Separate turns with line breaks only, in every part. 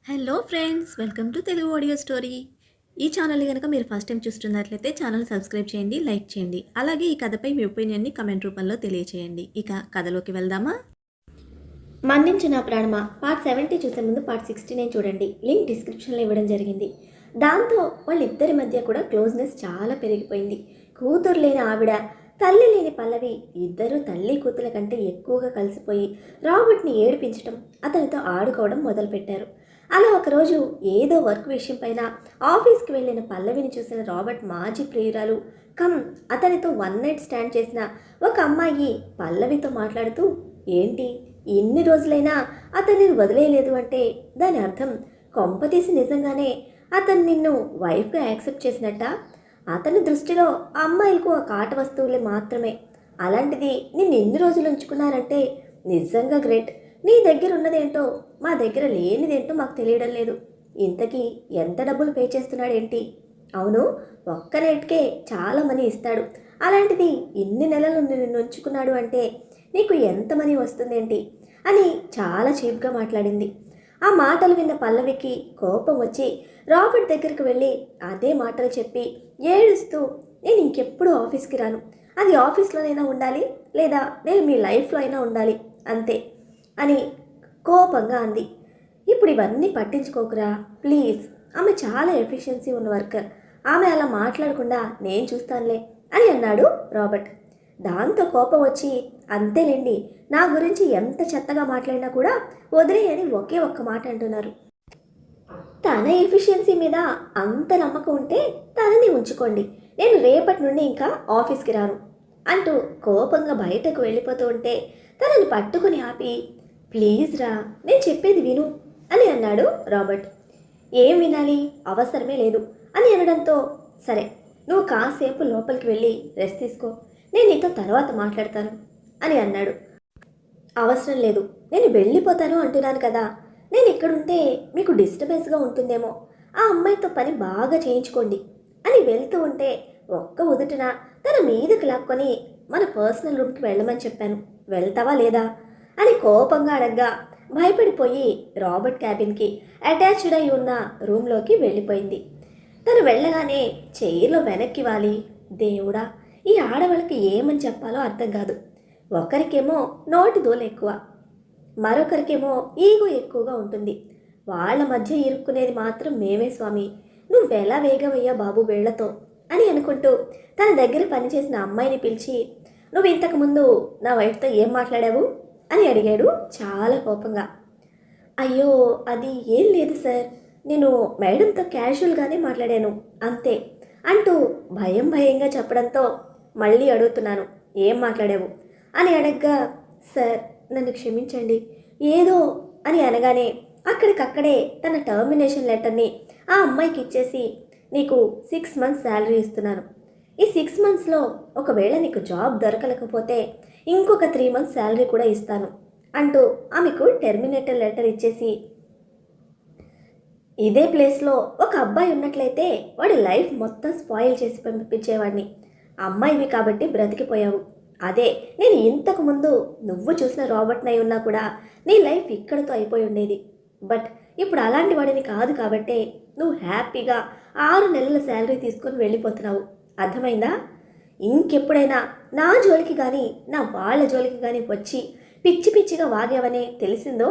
Hello friends, welcome to Telugu audio story. ఈ channel కనుక మీరు ఫస్ట్ టైం చూస్తున్నట్లయితే ఛానల్ సబ్స్క్రైబ్ చేయండి, లైక్ చేయండి. అలాగే ఈ కథపై మీ ఒపీనియన్ని కమెంట్ రూపంలో తెలియచేయండి. ఇక కథలోకి వెళ్దామా?
మన్నించు నా ప్రాణమా పార్ట్ 70 చూసే ముందు పార్ట్ 69 చూడండి. లింక్ డిస్క్రిప్షన్లో ఇవ్వడం జరిగింది. దాంతో వాళ్ళిద్దరి మధ్య కూడా క్లోజ్నెస్ చాలా పెరిగిపోయింది. కూతురు లేని ఆవిడ, తల్లి లేని పల్లవి ఇద్దరు తల్లి కూతుల కంటే ఎక్కువగా కలిసిపోయి రాబర్ట్ని ఏడిపించడం, అతనితో ఆడుకోవడం మొదలుపెట్టారు. అలా ఒకరోజు ఏదో వర్క్ విషయం పైన ఆఫీస్కి వెళ్ళిన పల్లవిని చూసిన రాబర్ట్ మాజీ ప్రియురాలు అతనితో వన్ నైట్ స్టాండ్ చేసిన ఒక అమ్మాయి పల్లవితో మాట్లాడుతూ, ఏంటి ఎన్ని రోజులైనా అతన్ని వదిలేయలేదు అంటే దాని అర్థం కొంపతీసి నిజంగానే అతను నిన్ను వైఫ్గా యాక్సెప్ట్ చేసినట్ట? అతని దృష్టిలో అమ్మాయిలకు ఆ కాట వస్తువులే మాత్రమే. అలాంటిది నిన్ను ఎన్ని రోజులు ఉంచుకున్నారంటే నిజంగా గ్రేట్. నీ దగ్గర ఉన్నదేంటో మా దగ్గర లేనిదేంటో మాకు తెలియడం లేదు. ఇంతకీ ఎంత డబ్బులు పే చేస్తున్నాడేంటి? అవును, ఒక్క నైట్కే చాలా మనీ ఇస్తాడు. అలాంటిది ఇన్ని నెలలు నిన్ను ఉంచుకున్నాడు అంటే నీకు ఎంత మనీ వస్తుందేంటి అని చాలా చీప్గా మాట్లాడింది. ఆ మాటలు విన్న పల్లవికి కోపం వచ్చి రాబర్ట్ దగ్గరికి వెళ్ళి అదే మాటలు చెప్పి ఏడుస్తూ, నేను ఇంకెప్పుడు ఆఫీస్కి రాను. అది ఆఫీస్లోనైనా ఉండాలి, లేదా నేను మీ లైఫ్లో అయినా ఉండాలి, అంతే అని కోపంగా అంది. ఇప్పుడు ఇవన్నీ పట్టించుకోకురా ప్లీజ్. ఆమె చాలా ఎఫిషియన్సీ ఉన్న వర్కర్. ఆమె అలా మాట్లాడకుండా నేను చూస్తానులే అని అన్నాడు రాబర్ట్. దాంతో కోపం వచ్చి, అంతేలేండి, నా గురించి ఎంత చెత్తగా మాట్లాడినా కూడా వదిలేయని ఒకే ఒక్క మాట అంటున్నారు. తన ఎఫిషియన్సీ మీద అంత నమ్మకం ఉంటే తనని ఉంచుకోండి. నేను రేపటి నుండి ఇంకా ఆఫీస్కి రాను అంటూ కోపంగా బయటకు వెళ్ళిపోతూ ఉంటే తనని పట్టుకుని ఆపి, ప్లీజ్ రా, నేను చెప్పేది విను అని అన్నాడు రాబర్ట్. ఏం వినాలి, అవసరమే లేదు అని అనడంతో, సరే నువ్వు కాసేపు లోపలికి వెళ్ళి రెస్ట్ తీసుకో, నేను నీతో తర్వాత మాట్లాడతాను అని అన్నాడు. అవసరం లేదు, నేను వెళ్ళిపోతాను అంటున్నాను కదా. నేను ఇక్కడుంటే మీకు డిస్టర్బెన్స్గా ఉంటుందేమో, ఆ అమ్మాయితో పని బాగా చేయించుకోండి అని వెళ్తూ ఉంటే ఒక్క ఉదుటిన తన మీదకి లాక్కొని మన పర్సనల్ రూమ్కి వెళ్ళమని చెప్పాను, వెళ్తావా లేదా అని కోపంగా అడగ్గా భయపడిపోయి రాబర్ట్ క్యాబిన్కి అటాచ్డ్ అయి ఉన్న రూమ్లోకి వెళ్ళిపోయింది. తను వెళ్ళగానే చైర్లో వెనక్కి వాలి, దేవుడా, ఈ ఆడవాళ్ళకి ఏమని చెప్పాలో అర్థం కాదు. ఒకరికేమో నోటి దూలు ఎక్కువ, మరొకరికేమో ఈగో ఎక్కువగా ఉంటుంది. వాళ్ళ మధ్య ఇరుక్కునేది మాత్రం మేమే స్వామి, నువ్వెలా వేగవయ్యా బాబు వీళ్లతో అని అనుకుంటూ తన దగ్గర పనిచేసిన అమ్మాయిని పిలిచి, నువ్వు ఇంతకుముందు నా వైఫ్తో ఏం మాట్లాడావు అని అడిగాడు చాలా కోపంగా. అయ్యో, అది ఏం లేదు సార్, నేను మేడంతో క్యాజువల్గానే మాట్లాడాను అంతే అంటూ భయంగా చెప్పడంతో, మళ్ళీ అడుగుతున్నాను, ఏం మాట్లాడావు అని అడగ్గా, సార్ నన్ను క్షమించండి ఏదో అని అనగానే అక్కడికక్కడే తన టర్మినేషన్ లెటర్ని ఆ అమ్మాయికి ఇచ్చేసి, నీకు 6 months శాలరీ ఇస్తున్నాను. ఈ 6 monthsలో ఒకవేళ నీకు జాబ్ దొరకలేకపోతే ఇంకొక 3 months శాలరీ కూడా ఇస్తాను అంటూ ఆమెకు టెర్మినేటర్ లెటర్ ఇచ్చేసి, ఇదే ప్లేస్లో ఒక అబ్బాయి ఉన్నట్లయితే వాడి లైఫ్ మొత్తం స్పాయిల్ చేసి పంపించేవాడిని. అమ్మాయివి కాబట్టి బ్రతికిపోయావు. అదే నేను ఇంతకుముందు నువ్వు చూసిన రాబర్ట్ నై ఉన్నా కూడా నీ లైఫ్ ఇక్కడితో అయిపోయి ఉండేది. బట్ ఇప్పుడు అలాంటి వాడిని కాదు కాబట్టే నువ్వు హ్యాపీగా 6 నెలల శాలరీ తీసుకొని వెళ్ళిపోతున్నావు. అర్థమైందా? ఇంకెప్పుడైనా నా జోలికి కానీ నా వాళ్ళ జోలికి కానీ వచ్చి పిచ్చిగా వాగావనే తెలిసిందో,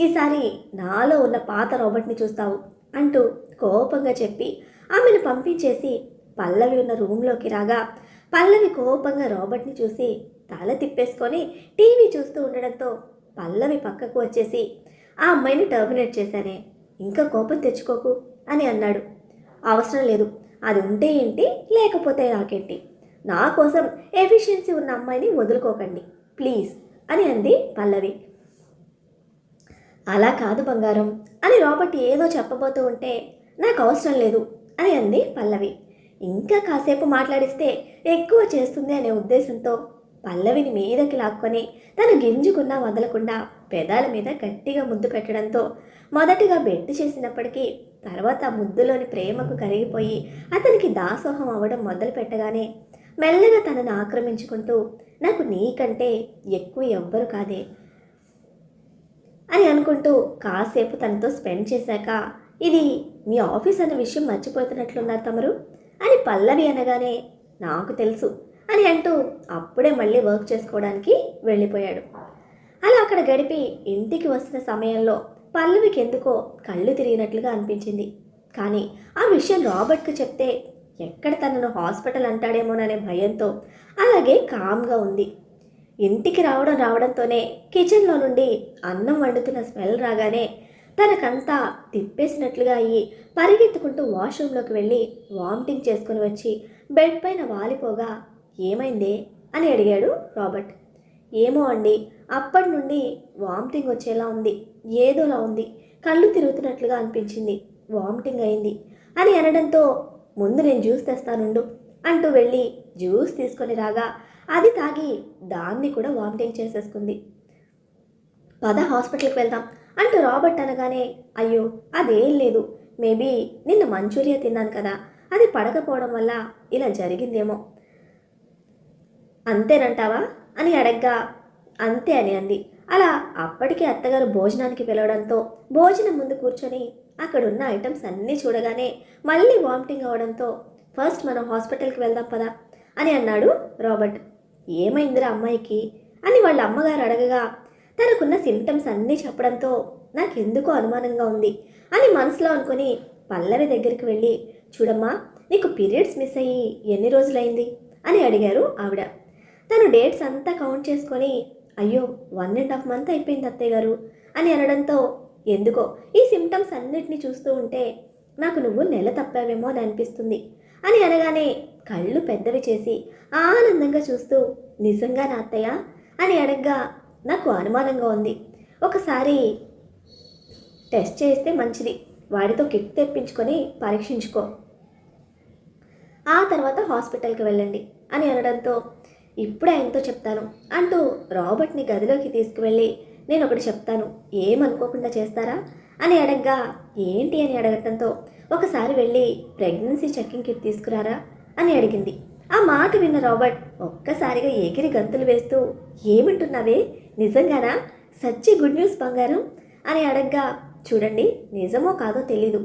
ఈసారి నాలో ఉన్న పాత రాబర్ట్ని చూస్తావు అంటూ కోపంగా చెప్పి ఆమెను పంపించేసి పల్లవి ఉన్న రూమ్లోకి రాగా పల్లవి కోపంగా రాబర్ట్ని చూసి తల తిప్పేసుకొని టీవీ చూస్తూ ఉండడంతో పల్లవి పక్కకు వచ్చేసి, ఆ అమ్మాయిని టర్మినేట్ చేశానే, ఇంకా కోపం తెచ్చుకోకు అని అన్నాడు. అవసరం లేదు, అది ఉంటే ఏంటి లేకపోతే నాకేంటి, నా కోసం ఎఫిషియన్సీ ఉన్న అమ్మాయిని వదులుకోకండి ప్లీజ్ అని అంది పల్లవి. అలా కాదు బంగారం అని రాబర్ట్ ఏదో చెప్పబోతూ ఉంటే, నాకు అవసరం లేదు అని అంది పల్లవి. ఇంకా కాసేపు మాట్లాడిస్తే ఎక్కువ చేస్తుంది అనే ఉద్దేశంతో పల్లవిని మీదకి లాక్కొని తను గింజుకున్నా వదలకుండా పెదాల మీద గట్టిగా ముద్దు పెట్టడంతో మొదటిగా బెట్టు చేసినప్పటికీ తర్వాత ముద్దులోని ప్రేమకు కరిగిపోయి అతనికి దాసోహం అవ్వడం మొదలు పెట్టగానే మెల్లగా తనను ఆక్రమించుకుంటూ, నాకు నీకంటే ఎక్కువ ఎవ్వరు కాదే అని అనుకుంటూ కాసేపు తనతో స్పెండ్ చేశాక, ఇది మీ ఆఫీస్ అన్న విషయం మర్చిపోతున్నట్లున్నారు తమరు అని పల్లవి అనగానే, నాకు తెలుసు అని అంటూ అప్పుడే మళ్ళీ వర్క్ చేసుకోవడానికి వెళ్ళిపోయాడు. అలా అక్కడ గడిపి ఇంటికి వస్తున్న సమయంలో పల్లవికి ఎందుకో కళ్ళు తిరిగినట్లుగా అనిపించింది. కానీ ఆ విషయం రాబర్ట్కి చెప్తే ఎక్కడ తనను హాస్పిటల్ అంటాడేమోననే భయంతో అలాగే కామ్గా ఉంది. ఇంటికి రావడంతోనే కిచెన్లో నుండి అన్నం వండుతున్న స్మెల్ రాగానే తనకంతా తిప్పేసినట్లుగా అయ్యి పరిగెత్తుకుంటూ వాష్రూమ్లోకి వెళ్ళి వామిటింగ్ చేసుకుని వచ్చి బెడ్ పైన వాలిపోగా, ఏమైందే అని అడిగాడు రాబర్ట్. ఏమో అండి, అప్పటి నుండి వామిటింగ్ వచ్చేలా ఉంది, ఏదోలా ఉంది, కళ్ళు తిరుగుతున్నట్లుగా అనిపించింది, వామిటింగ్ అయింది అని అనడంతో, ముందు నేను జ్యూస్ తెస్తానుండు అంటూ వెళ్ళి జ్యూస్ తీసుకొని రాగా అది తాగి దాన్ని కూడా వామిటింగ్ చేసేసుకుంది. పద హాస్పిటల్కి వెళ్దాం అంటూ రాబర్ట్ అనగానే, అయ్యో అదేం లేదు, మేబీ నిన్న మంచూరియా తిన్నాను కదా, అది పడకపోవడం వల్ల ఇలా జరిగిందేమో, అంతేనంటావా అని అడగ్గా, అంతే అని అంది. అలా అప్పటికే అత్తగారు భోజనానికి పిలవడంతో భోజనం ముందు కూర్చొని అక్కడున్న ఐటమ్స్ అన్నీ చూడగానే మళ్ళీ వామిటింగ్ అవడంతో, ఫస్ట్ మనం హాస్పిటల్కి వెళ్దాం పదా అని అన్నాడు రాబర్ట్. ఏమైందిరా అమ్మాయికి అని వాళ్ళ అమ్మగారు అడగగా, తనకున్న సిమ్టమ్స్ అన్నీ చెప్పడంతో నాకెందుకో అనుమానంగా ఉంది అని మనసులో అనుకుని పల్లవి దగ్గరికి వెళ్ళి, చూడమ్మా నీకు పీరియడ్స్ మిస్ అయ్యి ఎన్ని రోజులైంది అని అడిగారు ఆవిడ. తను డేట్స్ అంతా కౌంట్ చేసుకొని, అయ్యో 1.5 months అయిపోయింది అత్తయ్య గారు అని అనడంతో, ఎందుకో ఈ సిమ్టమ్స్ అన్నిటినీ చూస్తూ ఉంటే నాకు నువ్వు నెల తప్పావేమో అని అనిపిస్తుంది అని అనగానే కళ్ళు పెద్దవి చేసి ఆనందంగా చూస్తూ, నిజంగా నా అత్తయ్య అని అడగ్గా, నాకు అనుమానంగా ఉంది, ఒకసారి టెస్ట్ చేస్తే మంచిది, వాడితో కిట్ తెప్పించుకొని పరీక్షించుకో, ఆ తర్వాత హాస్పిటల్కి వెళ్ళండి అని అనడంతో, ఇప్పుడే ఆయనతో చెప్తాను అంటూ రాబర్ట్ని గదిలోకి తీసుకువెళ్ళి, నేను ఒకటి చెప్తాను, ఏమనుకోకుండా చేస్తారా అని అడగ్గా, ఏంటి అని అడగటంతో, ఒకసారి వెళ్ళి ప్రెగ్నెన్సీ చెకింగ్ కిట్ తీసుకురారా అని అడిగింది. ఆ మాట విన్న రాబర్ట్ ఒక్కసారిగా ఎగిరి గంతులు వేస్తూ, ఏమంటున్నావే, నిజంగానా, సచ్చి గుడ్ న్యూస్ బంగారం అని అడగ్గా, చూడండి నిజమో కాదో తెలీదు,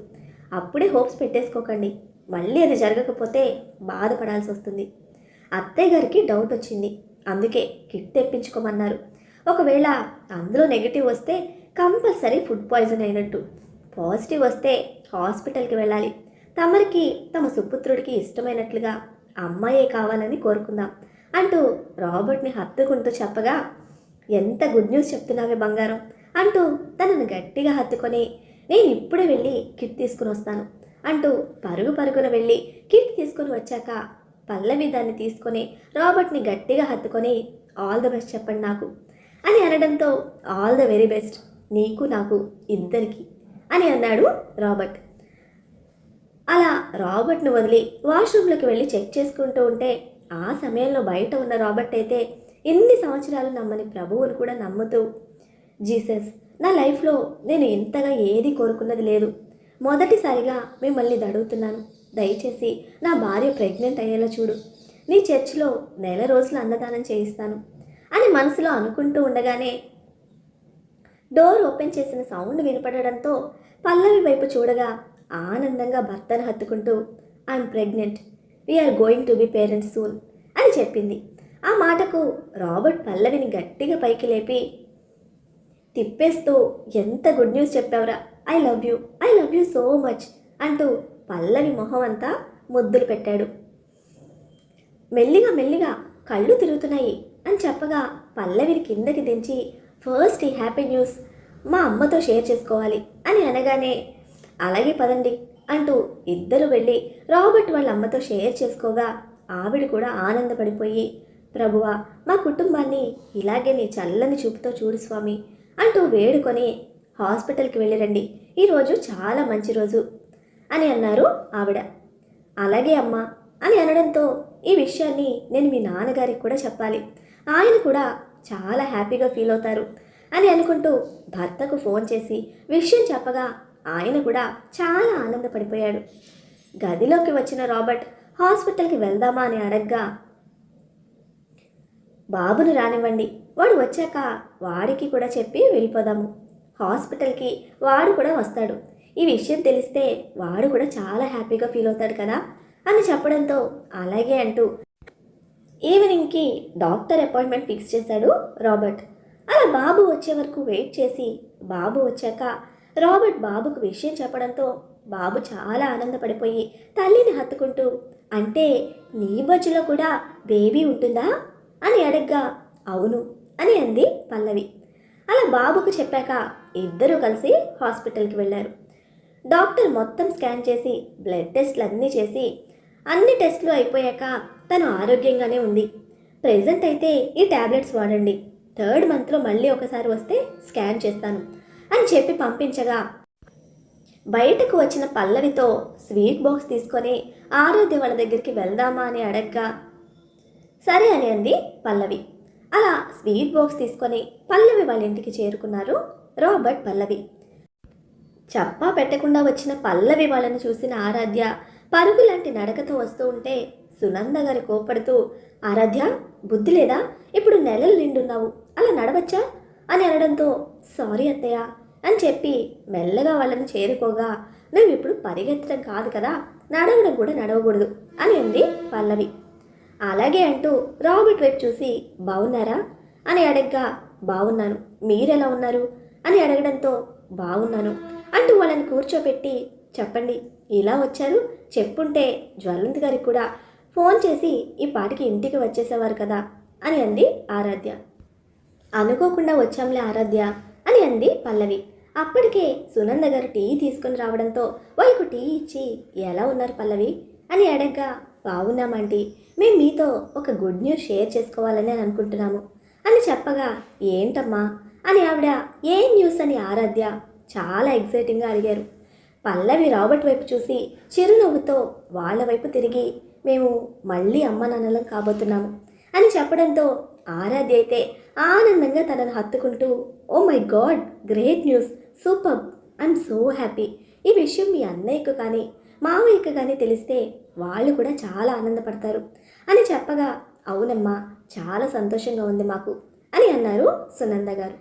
అప్పుడే హోప్స్ పెట్టేసుకోకండి, మళ్ళీ అది జరగకపోతే బాధపడాల్సి వస్తుంది. అత్తయ్య గారికి డౌట్ వచ్చింది, అందుకే కిట్ తెప్పించుకోమన్నారు, ఒకవేళ అందులో నెగిటివ్ వస్తే కంపల్సరీ ఫుడ్ పాయిజన్ అయినట్టు, పాజిటివ్ వస్తే హాస్పిటల్కి వెళ్ళాలి, తమరికి తమ సుపుత్రుడికి ఇష్టమైనట్లుగా అమ్మాయే కావాలని కోరుకుందాం అంటూ రాబర్ట్ని హత్తుకుంటూ చెప్పగా, ఎంత గుడ్ న్యూస్ చెప్తున్నావే బంగారం అంటూ తనను గట్టిగా హత్తుకొని, నేను ఇప్పుడే వెళ్ళి కిట్ తీసుకుని వస్తాను అంటూ పరుగున వెళ్ళి కిట్ తీసుకుని వచ్చాక పల్లవి దాన్ని తీసుకొని రాబర్ట్ని గట్టిగా హత్తుకొని, ఆల్ ద బెస్ట్ చెప్పండి నాకు అని అనడంతో, ఆల్ ద వెరీ బెస్ట్ నీకు నాకు ఇద్దరికి అని అన్నాడు రాబర్ట్. అలా రాబర్ట్ను వదిలి వాష్రూమ్లోకి వెళ్ళి చెక్ చేసుకుంటూ ఉంటే, ఆ సమయంలో బయట ఉన్న రాబర్ట్ అయితే ఎన్ని సంవత్సరాలు నమ్మని ప్రభువును కూడా నమ్ముతూ, జీసస్ నా లైఫ్లో నేను ఇంతగా ఏది కోరుకున్నది లేదు, మొదటిసారిగా మిమ్మల్ని అడుగుతున్నాను, దయచేసి నా భార్య ప్రెగ్నెంట్ అయ్యేలా చూడు, నీ చర్చిలో 1 రోజులు అన్నదానం చేయిస్తాను అని మనసులో అనుకుంటూ ఉండగానే డోర్ ఓపెన్ చేసిన సౌండ్ వినపడడంతో పల్లవి వైపు చూడగా ఆనందంగా భర్తను హత్తుకుంటూ, I'm pregnant, we're going to be parents soon అని చెప్పింది. ఆ మాటకు రాబర్ట్ పల్లవిని గట్టిగా పైకి లేపి తిప్పేస్తూ, ఎంత గుడ్ న్యూస్ చెప్పావురా, I love you so much అంటూ పల్లవి మొహం అంతా ముద్దులు పెట్టాడు. మెల్లిగా కళ్ళు తిరుగుతున్నాయి అని చెప్పగా పల్లవిని కిందకి దించి, ఫస్ట్ ఈ హ్యాపీ న్యూస్ మా అమ్మతో షేర్ చేసుకోవాలి అని అనగానే, అలాగే పదండి అంటూ ఇద్దరు వెళ్ళి రాబర్ట్ వాళ్ళ అమ్మతో షేర్ చేసుకోగా ఆవిడ కూడా ఆనందపడిపోయి, ప్రభువా మా కుటుంబాన్ని ఇలాగే నీ చల్లని చూపుతో చూడు స్వామి అంటూ వేడుకొని హాస్పిటల్కి వెళ్ళిరండి, ఈరోజు చాలా మంచి రోజు అని అన్నారు ఆవిడ. అలాగే అమ్మా అని అనడంతో, ఈ విషయాన్ని నేను మీ నాన్నగారికి కూడా చెప్పాలి, ఆయన కూడా చాలా హ్యాపీగా ఫీల్ అవుతారు అని అనుకుంటూ భర్తకు ఫోన్ చేసి విషయం చెప్పగా ఆయన కూడా చాలా ఆనందపడిపోయాడు. గదిలోకి వచ్చిన రాబర్ట్ హాస్పిటల్కి వెళ్దామా అని అడగ్గా, బాబును రానివ్వండి, వాడు వచ్చాక వాడికి కూడా చెప్పి వెళ్ళిపోదాము, హాస్పిటల్కి వాడు కూడా వస్తాడు. ఈ విషయం తెలిస్తే వాడు కూడా చాలా హ్యాపీగా ఫీల్ అవుతాడు కదా అని చెప్పడంతో అలాగే అంటూ ఈవినింగ్కి డాక్టర్ అపాయింట్మెంట్ ఫిక్స్ చేశాడు రాబర్ట్. అలా బాబు వచ్చే వరకు వెయిట్ చేసి బాబు వచ్చాక రాబర్ట్ బాబుకు విషయం చెప్పడంతో బాబు చాలా ఆనందపడిపోయి తల్లిని హత్తుకుంటూ, అంటే నీ బొజ్జులో కూడా బేబీ ఉంటుందా అని అడగ్గా అవును అని అంది పల్లవి. అలా బాబుకు చెప్పాక ఇద్దరూ కలిసి హాస్పిటల్కి వెళ్ళారు. డాక్టర్ మొత్తం స్కాన్ చేసి బ్లడ్ టెస్ట్లు అన్నీ చేసి అన్ని టెస్టులు అయిపోయాక తను ఆరోగ్యంగానే ఉంది. ప్రెజెంట్ అయితే ఈ ట్యాబ్లెట్స్ వాడండి, 3rd మంత్లో మళ్ళీ ఒకసారి వస్తే స్కాన్ చేస్తాను అని చెప్పి పంపించగా బయటకు వచ్చిన పల్లవితో స్వీట్ బాక్స్ తీసుకొని ఆరాధ్య వాళ్ళ దగ్గరికి వెళ్దామా అని అడగ్గా సరే అని అంది పల్లవి. అలా స్వీట్ బాక్స్ తీసుకొని పల్లవి వాళ్ళ ఇంటికి చేరుకున్నారు రాబర్ట్ పల్లవి. చప్పా పెట్టకుండా వచ్చిన పల్లవి వాళ్ళని చూసిన ఆరాధ్య పరుగు లాంటి నడకతో వస్తూ ఉంటే సునంద గారు కోపడుతూ, ఆరాధ్య బుద్ధి లేదా, ఇప్పుడు నెలలు నిండున్నావు, అలా నడవచ్చా అని అనడంతో సారీ అత్తయ్య అని చెప్పి మెల్లగా వాళ్ళని చేరుకోగా, నువ్వు ఇప్పుడు పరిగెత్తడం కాదు కదా, నడవడం కూడా నడవకూడదు అని అంది పల్లవి. అలాగే అంటూ రాబర్ట్ వైపు చూసి బాగున్నారా అని అడగ్గా బాగున్నాను, మీరెలా ఉన్నారు అని అడగడంతో బాగున్నాను అంటూ వాళ్ళని కూర్చోపెట్టి చెప్పండి ఇలా వచ్చారు, చెప్పుంటే జ్వలంత్ గారికి కూడా ఫోన్ చేసి ఈ పాటికి ఇంటికి వచ్చేసేవారు కదా అని అంది ఆరాధ్య. అనుకోకుండా వచ్చాంలే ఆరాధ్య అని అంది పల్లవి. అప్పటికే సునంద గారు టీ తీసుకుని రావడంతో వాళ్ళకు టీ ఇచ్చి ఎలా ఉన్నారు పల్లవి అని అడగ్గా బాగున్నామంటీ, మేము మీతో ఒక గుడ్ న్యూస్ షేర్ చేసుకోవాలని అనుకుంటున్నాము అని చెప్పగా ఏంటమ్మా అని ఆవిడ ఏం న్యూస్ అని ఆరాధ్య చాలా ఎక్సైటింగ్గా అడిగారు. పల్లవి రాబర్ట్ వైపు చూసి చిరునవ్వుతో వాళ్ళ వైపు తిరిగి మేము మళ్ళీ అమ్మ నాన్నలం కాబోతున్నాము అని చెప్పడంతో ఆరాధ్య అయితే ఆనందంగా తనను హత్తుకుంటూ oh my god great news, super, I'm so happy, ఈ విషయం మీ అన్నయ్యకు కానీ మావయ్యకు కానీ తెలిస్తే వాళ్ళు కూడా చాలా ఆనందపడతారు అని చెప్పగా అవునమ్మా చాలా సంతోషంగా ఉంది మాకు అని అన్నారు సునంద గారు.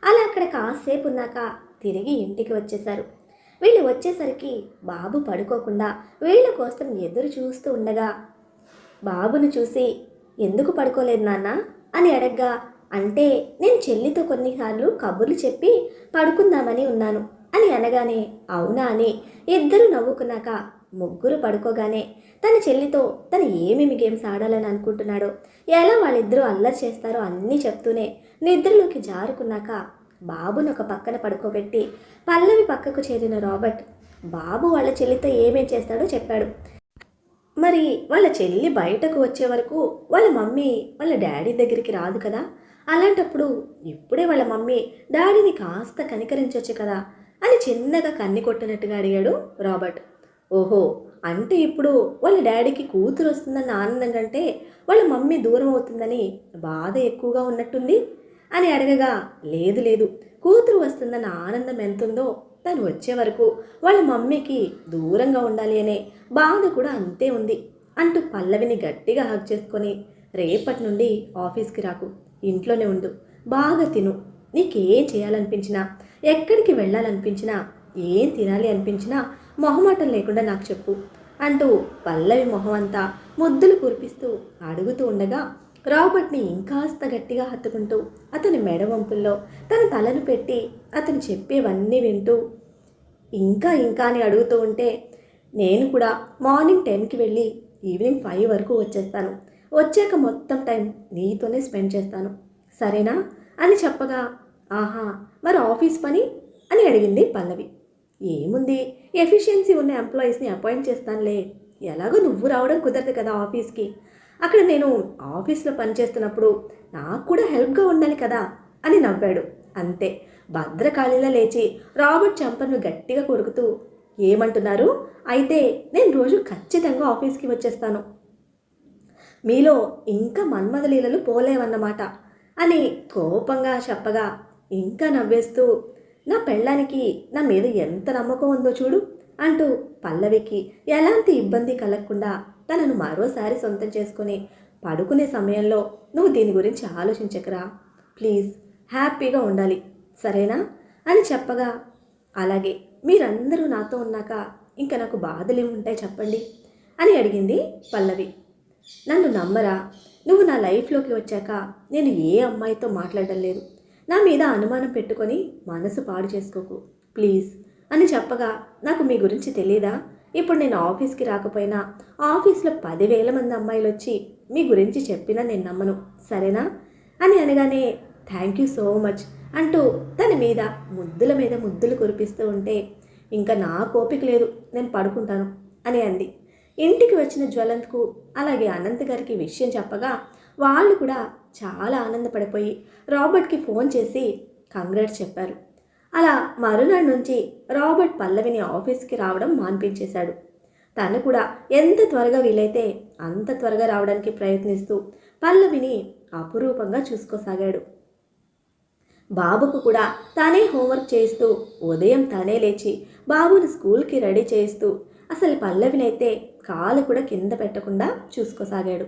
అలా అక్కడ కాసేపు ఉన్నాక తిరిగి ఇంటికి వచ్చేశారు. వీళ్ళు వచ్చేసరికి బాబు పడుకోకుండా వీళ్ళ కోసం ఎదురు చూస్తూ ఉండగా బాబును చూసి ఎందుకు పడుకోలేదు నాన్న అని అడగ్గా అంటే నేను చెల్లితో కొన్నిసార్లు కబుర్లు చెప్పి పడుకుందామని ఉన్నాను అని అనగానే అవునా అని ఇద్దరు నవ్వుకున్నాక ముగ్గురు పడుకోగానే తన చెల్లితో తను ఏమేమి గేమ్స్ ఆడాలని అనుకుంటున్నాడో, ఎలా వాళ్ళిద్దరూ అల్లరి చేస్తారో అన్నీ చెప్తూనే నిద్రలోకి జారుకున్నాక బాబును ఒక పక్కన పడుకోబెట్టి పల్లవి పక్కకు చేరిన రాబర్ట్ బాబు వాళ్ళ చెల్లితో ఏమేం చేస్తాడో చెప్పాడు. మరి వాళ్ళ చెల్లి బయటకు వచ్చే వరకు వాళ్ళ మమ్మీ వాళ్ళ డాడీ దగ్గరికి రాదు కదా, అలాంటప్పుడు ఇప్పుడే వాళ్ళ మమ్మీ డాడీని కాస్త కనికరించవచ్చు కదా అని చిన్నగా కన్ని కొట్టినట్టుగా అడిగాడు రాబర్ట్. ఓహో, అంటే ఇప్పుడు వాళ్ళ డాడీకి కూతురు వస్తుందన్న ఆనందం కంటే వాళ్ళ మమ్మీ దూరం అవుతుందని బాధ ఎక్కువగా ఉన్నట్టుంది అని అడగగా లేదు లేదు, కూతురు వస్తుందన్న ఆనందం ఎంతుందో తను వచ్చే వరకు వాళ్ళ మమ్మీకి దూరంగా ఉండాలి అనే బాధ కూడా అంతే ఉంది అంటూ పల్లవిని గట్టిగా హగ్ చేసుకొని రేపటి నుండి ఆఫీస్కి రాకు, ఇంట్లోనే ఉండు, బాగా తిను, నీకేం చేయాలనిపించినా ఎక్కడికి వెళ్ళాలనిపించినా ఏం తినాలి అనిపించినా మొహమాటం లేకుండా నాకు చెప్పు అంటూ పల్లవి మొహం అంతా ముద్దులు కురిపిస్తూ అడుగుతూ ఉండగా రాబర్ట్ని ఇంకాస్త గట్టిగా హత్తుకుంటూ అతని మెడ వంపుల్లో తన తలను పెట్టి అతను చెప్పేవన్నీ వింటూ ఇంకా ఇంకా అని అడుగుతూ ఉంటే నేను కూడా మార్నింగ్ 10కి వెళ్ళి ఈవినింగ్ 5 వరకు వచ్చేస్తాను, వచ్చాక మొత్తం టైం నీతోనే స్పెండ్ చేస్తాను సరేనా అని చెప్పగా ఆహా మరి ఆఫీస్ పని అని అడిగింది పల్లవి. ఏముంది, ఎఫిషియన్సీ ఉన్న ఎంప్లాయీస్ని అపాయింట్ చేస్తానులే, ఎలాగో నువ్వు రావడం కుదరదు కదా ఆఫీస్కి, అక్కడ నేను ఆఫీస్లో పనిచేస్తున్నప్పుడు నాకు కూడా హెల్ప్గా ఉండాలి కదా అని నవ్వాడు. అంతే భద్రకాళిలా లేచి రాబర్ట్ చంపను గట్టిగా కొరుకుతూ ఏమంటున్నారు, అయితే నేను రోజు ఖచ్చితంగా ఆఫీస్కి వచ్చేస్తాను, మీలో ఇంకా మన్మథలీలలు పోలేవన్నమాట అని కోపంగా చెప్పగా ఇంకా నవ్వేస్తూ నా పెళ్ళానికి నా మీద ఎంత నమ్మకం ఉందో చూడు అంటూ పల్లవికి ఎలాంటి ఇబ్బంది కలగకుండా తనను మరోసారి సొంతం చేసుకుని పడుకునే సమయంలో నువ్వు దీని గురించి ఆలోచించకరా, ప్లీజ్ హ్యాపీగా ఉండాలి సరేనా అని చెప్పగా, అలాగే మీరందరూ నాతో ఉన్నాక ఇంకా నాకు బాధలేముంటాయి చెప్పండి అని అడిగింది పల్లవి. నన్ను నమ్మరా, నువ్వు నా లైఫ్లోకి వచ్చాక నేను ఏ అమ్మాయితో మాట్లాడడం లేదు. నా మీద అనుమానం పెట్టుకొని మనసు పాడు చేసుకోకు ప్లీజ్ అని చెప్పగా, నాకు మీ గురించి తెలీదా? ఇప్పుడు నేను ఆఫీస్కి రాకపోయినా ఆఫీస్లో 10,000 మంది అమ్మాయిలు వచ్చి మీ గురించి చెప్పినా నేను నమ్మను, సరేనా అని అనగానే, థ్యాంక్ యూ సో మచ్ అంటూ తన మీద ముద్దులు కురిపిస్తూ ఉంటే, ఇంకా నా ఓపిక లేదు, నేను పడుకుంటాను అని అంది. ఇంటికి వచ్చిన జ్వలంత్కు అలాగే అనంత్ గారికి విషయం చెప్పగా వాళ్ళు కూడా చాలా ఆనందపడిపోయి రాబర్ట్కి ఫోన్ చేసి కంగ్రాట్స్ చెప్పారు. అలా మరునాడు నుంచి రాబర్ట్ పల్లవిని ఆఫీస్కి రావడం మాన్పించేశాడు. తను కూడా ఎంత త్వరగా వీలైతే అంత త్వరగా రావడానికి ప్రయత్నిస్తూ పల్లవిని అపురూపంగా చూసుకోసాగాడు. బాబుకు కూడా తానే హోంవర్క్ చేయిస్తూ ఉదయం తనే లేచి బాబుని స్కూల్కి రెడీ చేయిస్తూ అసలు పల్లవినైతే కాలు కూడా కింద పెట్టకుండా చూసుకోసాగాడు.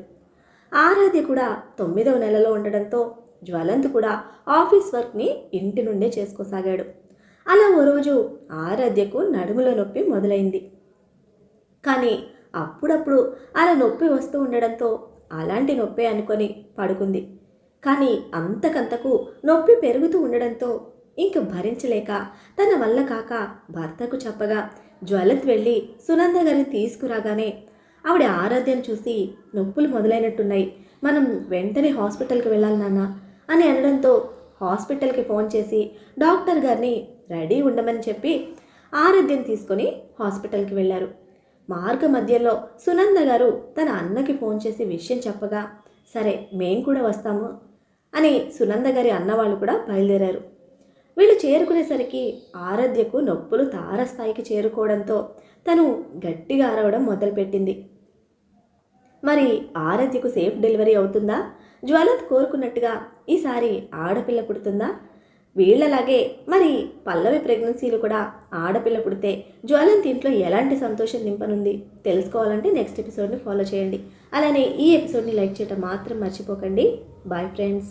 ఆరాధ్య కూడా 9వ నెలలో ఉండడంతో జ్వలంత్ కూడా ఆఫీస్ వర్క్ని ఇంటి నుండే చేసుకోసాగాడు. అలా ఓ రోజు ఆరాధ్యకు నడుములో నొప్పి మొదలైంది. కానీ అప్పుడప్పుడు అలా నొప్పి వస్తూ ఉండడంతో అలాంటి నొప్పి అనుకొని పడుకుంది. కానీ అంతకంతకు నొప్పి పెరుగుతూ ఉండడంతో ఇంక భరించలేక తన వల్ల కాక భర్తకు చెప్పగా జ్వలంత్ వెళ్ళి సునంద గారిని తీసుకురాగానే ఆవిడ ఆరాధ్యను చూసి, నొప్పులు మొదలైనట్టున్నాయి, మనం వెంటనే హాస్పిటల్కి వెళ్ళాలి నాన్న అని అనడంతో హాస్పిటల్కి ఫోన్ చేసి డాక్టర్ గారిని రెడీ ఉండమని చెప్పి ఆరాధ్యను తీసుకొని హాస్పిటల్కి వెళ్ళారు. మార్గ మధ్యలో సునంద గారు తన అన్నకి ఫోన్ చేసి విషయం చెప్పగా, సరే మేం కూడా వస్తాము అని సునంద గారి అన్నవాళ్ళు కూడా బయలుదేరారు. వీళ్ళు చేరుకునేసరికి ఆరాధ్యకు నొప్పులు తారస్థాయికి చేరుకోవడంతో తను గట్టిగా అరవడం మొదలుపెట్టింది. మరి ఆరాధ్యకు సేఫ్ డెలివరీ అవుతుందా? జ్వలంత్ కోరుకున్నట్టుగా ఈసారి ఆడపిల్ల పుడుతుందా? వీళ్ళలాగే మరి పల్లవి ప్రెగ్నెన్సీలు కూడా ఆడపిల్ల పుడితే జ్వలంత్ ఇంట్లో ఎలాంటి సంతోషం నింపనుంది తెలుసుకోవాలంటే నెక్స్ట్ ఎపిసోడ్ని ఫాలో చేయండి. అలానే ఈ ఎపిసోడ్ని లైక్ చేయడం మాత్రం మర్చిపోకండి. Bye friends.